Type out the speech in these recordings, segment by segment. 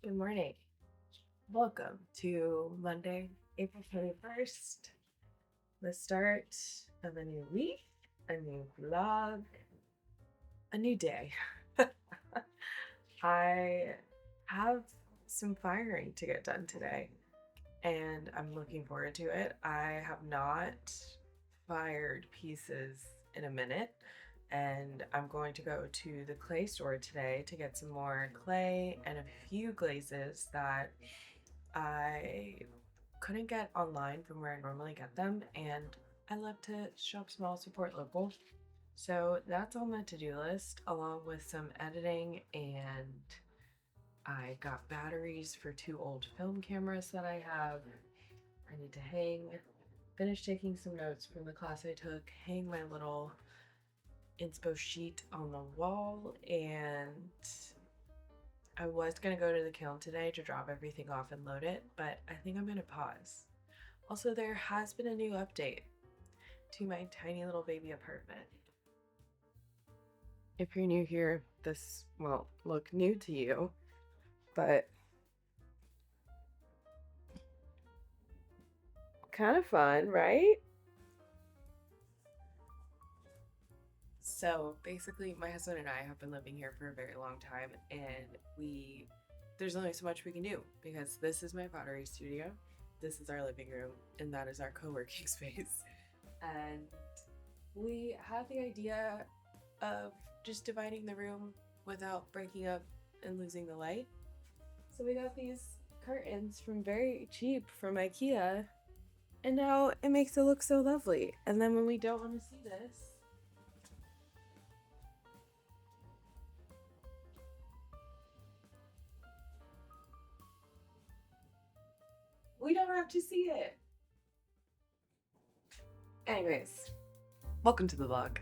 Good morning. Welcome to Monday, April 21st, the start of a new week, a new vlog, a new day. I have some firing to get done today, and I'm looking forward to it. I have not fired pieces in a minute, and I'm going to go to the clay store today to get some more clay and a few glazes that I couldn't get online from where I normally get them, and I love to shop small, support local. So that's on the to-do list, along with some editing, and I got batteries for two old film cameras that I have. I need to finish taking some notes from the class I took, hang my little inspo sheet on the wall, and I was going to go to the kiln today to drop everything off and load it, but I think I'm going to pause. Also, there has been a new update to my tiny little baby apartment. If you're new here, this won't look new to you, but kind of fun, right? So basically, my husband and I have been living here for a very long time, and there's only so much we can do because this is my pottery studio, this is our living room, and that is our co-working space. And we had the idea of just dividing the room without breaking up and losing the light. So we got these curtains from very cheap from IKEA, and now it makes it look so lovely. And then when we don't want to see this, we don't have to see it. Anyways, welcome to the vlog.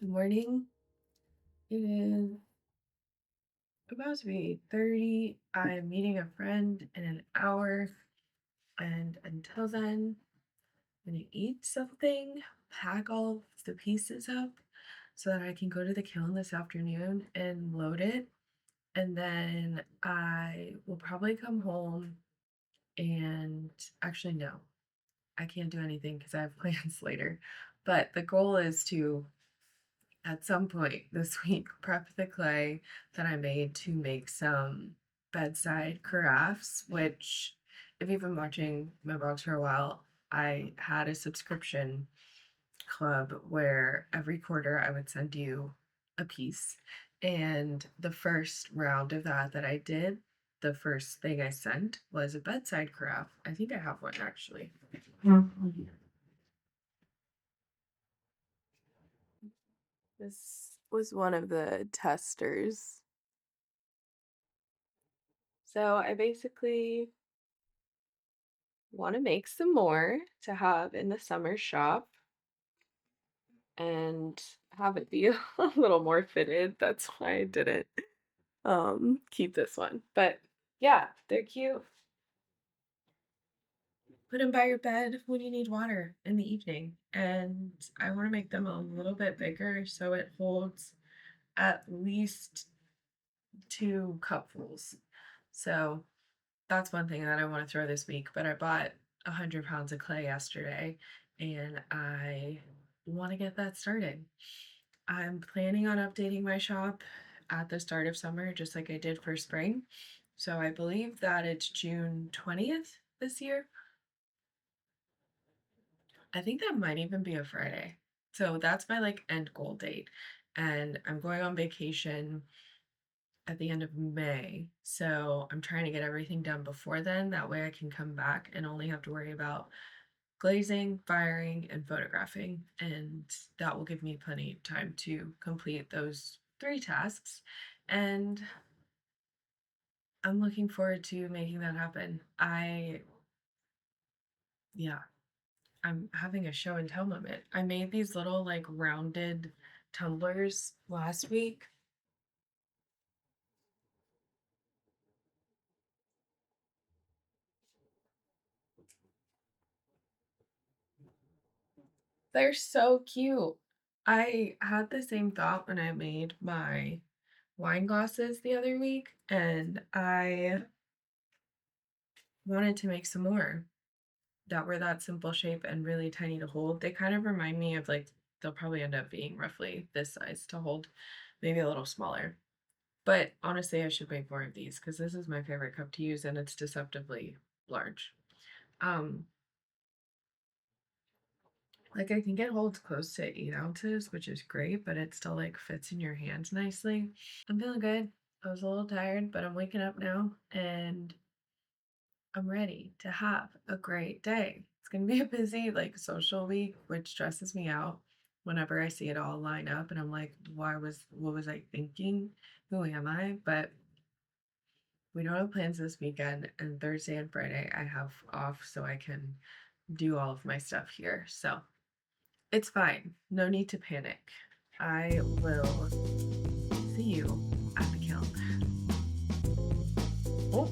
Good morning. It is about to be 8:30. I'm meeting a friend in an hour, and until then, I'm gonna eat something, pack all of the pieces up so that I can go to the kiln this afternoon and load it. And then I will probably come home and actually, no, I can't do anything because I have plans later. But the goal is to at some point this week prep the clay that I made to make some bedside carafes, which, if you've been watching my vlogs for a while, I had a subscription club where every quarter I would send you a piece. And the first round of that I did, the first thing I sent was a bedside carafe. I think I have one actually. This was one of the testers. So I basically want to make some more to have in the summer shop and have it be a little more fitted. That's why I didn't keep this one. But yeah, they're cute. Put them by your bed when you need water in the evening. And I want to make them a little bit bigger so it holds at least 2 cupfuls. So that's one thing that I want to throw this week. But I bought 100 pounds of clay yesterday and I want to get that started. I'm planning on updating my shop at the start of summer, just like I did for spring. So I believe that it's June 20th this year. I think that might even be a Friday. So that's my like end goal date. And I'm going on vacation at the end of May. So I'm trying to get everything done before then. That way I can come back and only have to worry about glazing, firing, and photographing. And that will give me plenty of time to complete those 3 tasks. And I'm looking forward to making that happen. Yeah, I'm having a show and tell moment. I made these little like rounded tumblers last week. They're so cute. I had the same thought when I made my wine glasses the other week, and I wanted to make some more that were that simple shape and really tiny to hold. They kind of remind me of like they'll probably end up being roughly this size to hold, maybe a little smaller. But honestly, I should make more of these because this is my favorite cup to use and it's deceptively large. Um, like I can get holds close to 8 ounces, which is great, but it still like fits in your hands nicely. I'm feeling good. I was a little tired, but I'm waking up now and I'm ready to have a great day. It's going to be a busy, like, social week, which stresses me out whenever I see it all line up. And I'm like, what was I thinking? Who am I? But we don't have plans this weekend. And Thursday and Friday, I have off so I can do all of my stuff here. So it's fine. No need to panic. I will see you at the kiln. Oh.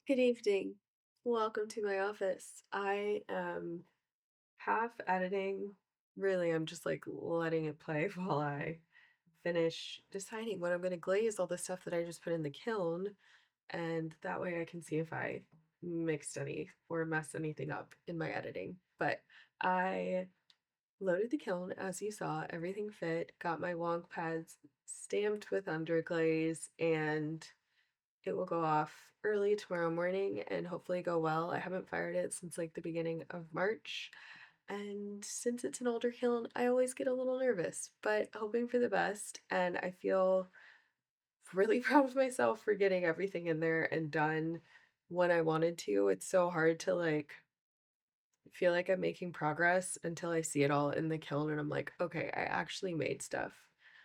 Good evening. Welcome to my office. I am half editing. Really, I'm just like letting it play while I finish deciding what I'm going to glaze all the stuff that I just put in the kiln. And that way I can see if I mixed any or messed anything up in my editing. But I loaded the kiln as you saw, everything fit, got my wonk pads stamped with underglaze, and it will go off early tomorrow morning and hopefully go well. I haven't fired it since like the beginning of March. And since it's an older kiln, I always get a little nervous, but hoping for the best. And I feel really proud of myself for getting everything in there and done when I wanted to. It's so hard to like feel like I'm making progress until I see it all in the kiln and I'm like, okay, I actually made stuff.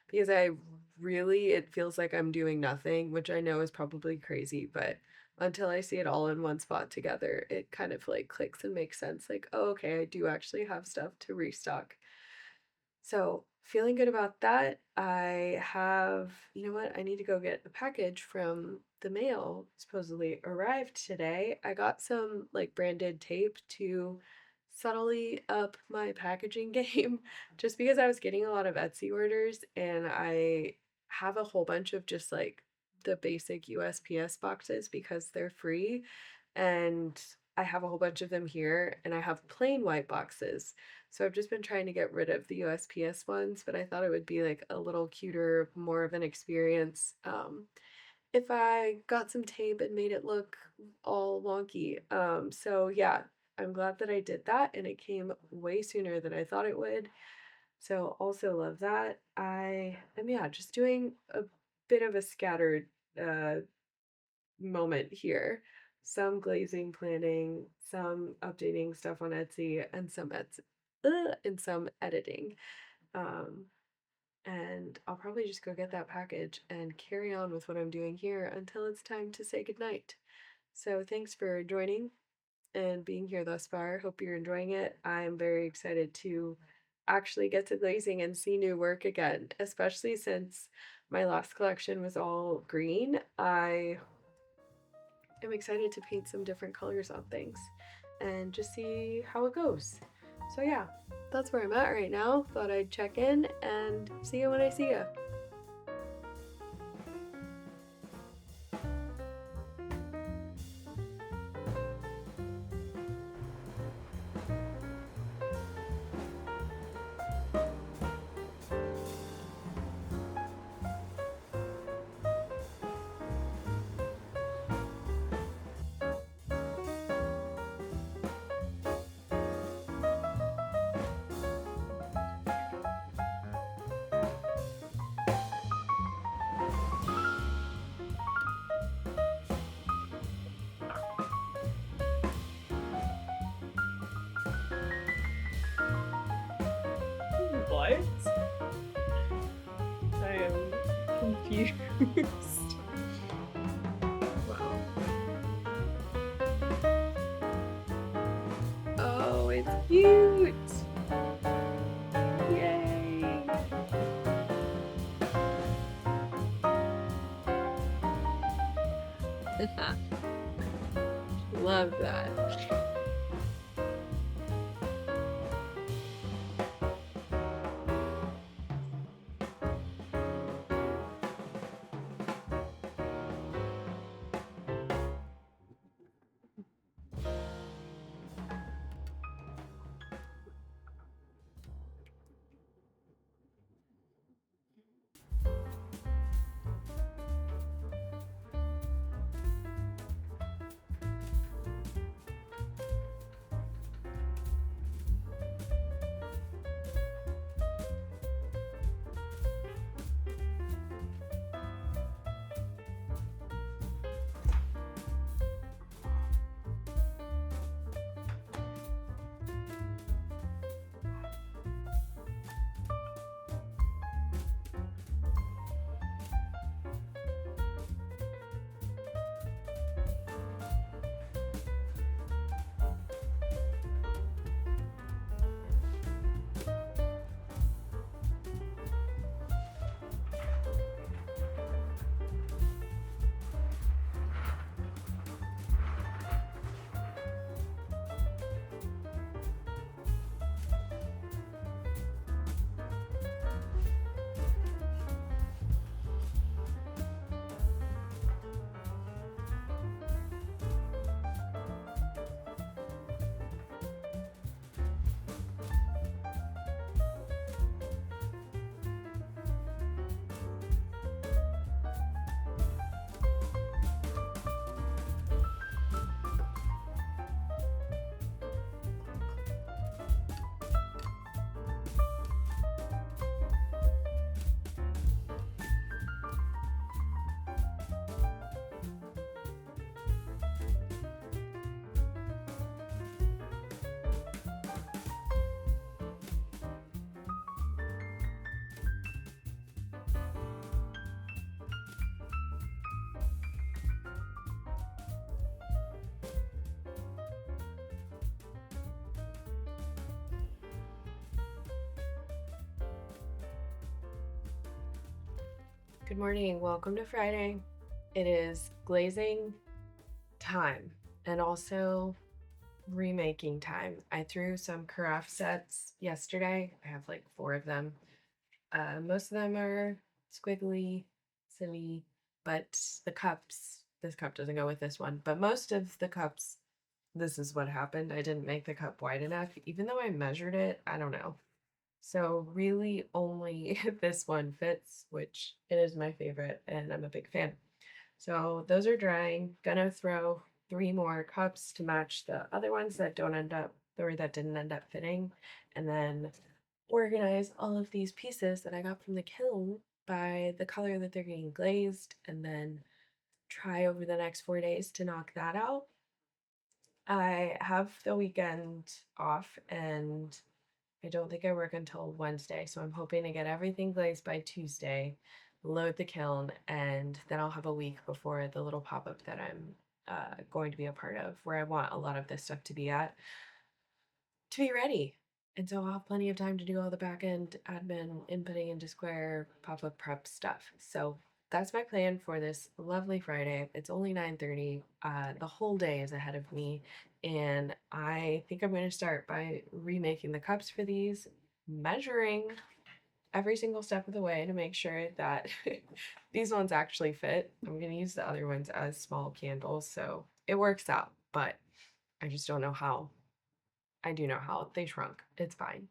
Because it feels like I'm doing nothing, which I know is probably crazy, but until I see it all in one spot together, it kind of like clicks and makes sense. Like, oh, okay, I do actually have stuff to restock. So, feeling good about that. I have, you know what? I need to go get a package from the mail. Supposedly arrived today. I got some like branded tape to subtly up my packaging game just because I was getting a lot of Etsy orders and I have a whole bunch of just like the basic USPS boxes because they're free and I have a whole bunch of them here and I have plain white boxes. So I've just been trying to get rid of the USPS ones, but I thought it would be like a little cuter, more of an experience if I got some tape and made it look all wonky. So yeah, I'm glad that I did that and it came way sooner than I thought it would. So also love that. I am yeah, just doing a bit of a scattered uh moment here. Some glazing planning, some updating stuff on Etsy, and some editing. Um, and I'll probably just go get that package and carry on with what I'm doing here until it's time to say goodnight. So thanks for joining and being here thus far. Hope you're enjoying it. I'm very excited to actually get to glazing and see new work again, especially since my last collection was all green. I'm excited to paint some different colors on things and just see how it goes. So yeah, that's where I'm at right now. Thought I'd check in and see you when I see you. What? I am confused. Wow. Oh, it's cute. Yay. Love that. Good morning. Welcome to Friday. It is glazing time and also remaking time. I threw some carafe sets yesterday. I have like four of them. Most of them are squiggly, silly, but the cups, this cup doesn't go with this one, but most of the cups, this is what happened. I didn't make the cup wide enough. Even though I measured it, I don't know. So really only this one fits, which it is my favorite and I'm a big fan. So those are drying. Gonna throw three more cups to match the other ones that don't end up or that didn't end up fitting. And then organize all of these pieces that I got from the kiln by the color that they're getting glazed and then try over the next 4 days to knock that out. I have the weekend off and I don't think I work until Wednesday, so I'm hoping to get everything glazed by Tuesday, load the kiln, and then I'll have a week before the little pop up that I'm going to be a part of, where I want a lot of this stuff to be at, to be ready. And so I'll have plenty of time to do all the back end admin, inputting into Square, pop up prep stuff. So that's my plan for this lovely Friday. It's only 9:30. The whole day is ahead of me. And I think I'm going to start by remaking the cups for these, measuring every single step of the way to make sure that these ones actually fit. I'm going to use the other ones as small candles, so it works out, but I just don't know how. I do know how. They shrunk. It's fine.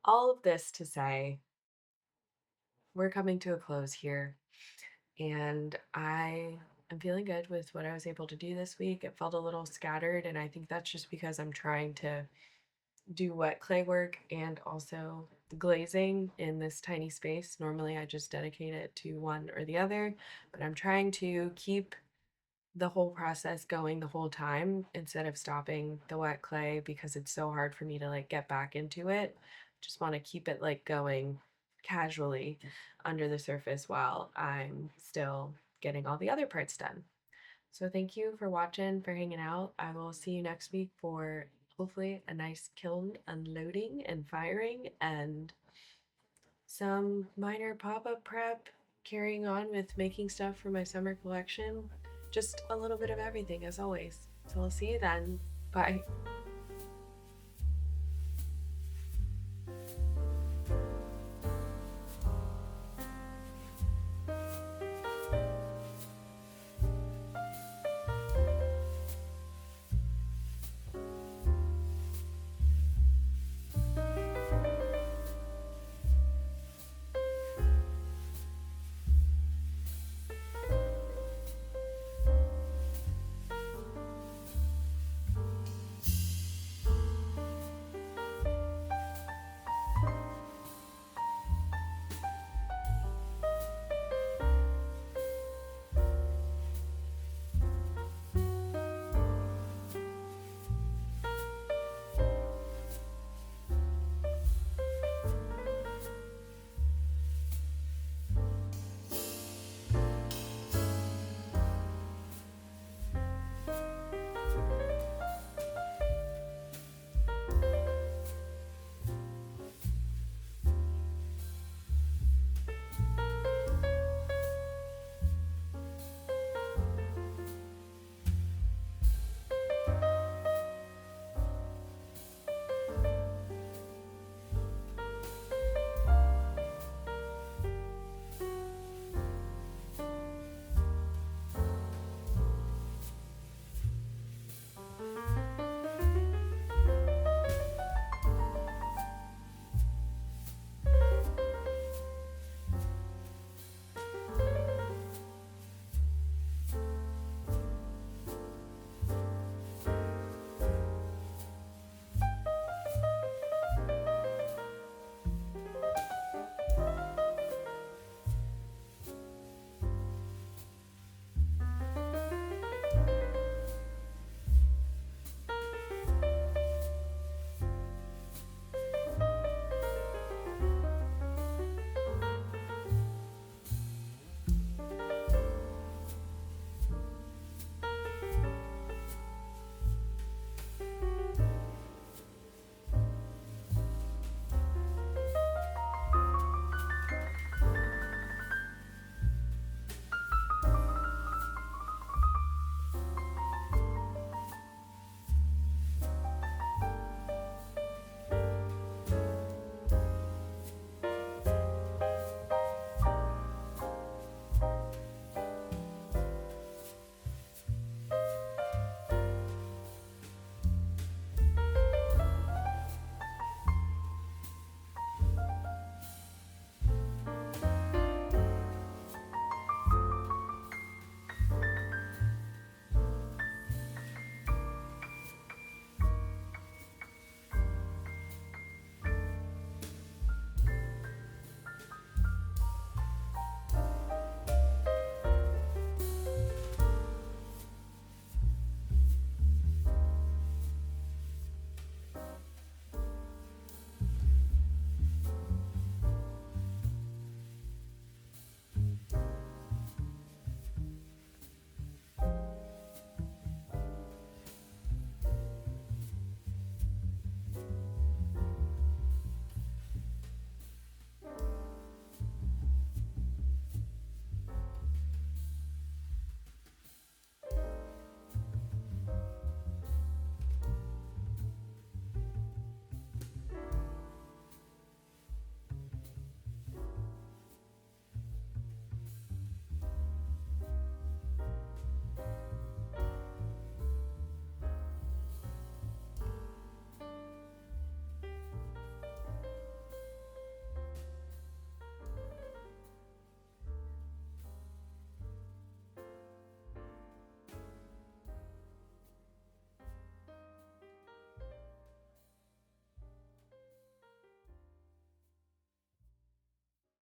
All of this to say, we're coming to a close here, and I am feeling good with what I was able to do this week. It felt a little scattered, and I think that's just because I'm trying to do wet clay work and also glazing in this tiny space. Normally, I just dedicate it to one or the other, but I'm trying to keep the whole process going the whole time instead of stopping the wet clay because it's so hard for me to like get back into it. Just want to keep it like going casually under the surface while I'm still getting all the other parts done. So thank you for watching, for hanging out. I will see you next week for hopefully a nice kiln unloading and firing and some minor pop-up prep, carrying on with making stuff for my summer collection. Just a little bit of everything as always. So I'll see you then. Bye.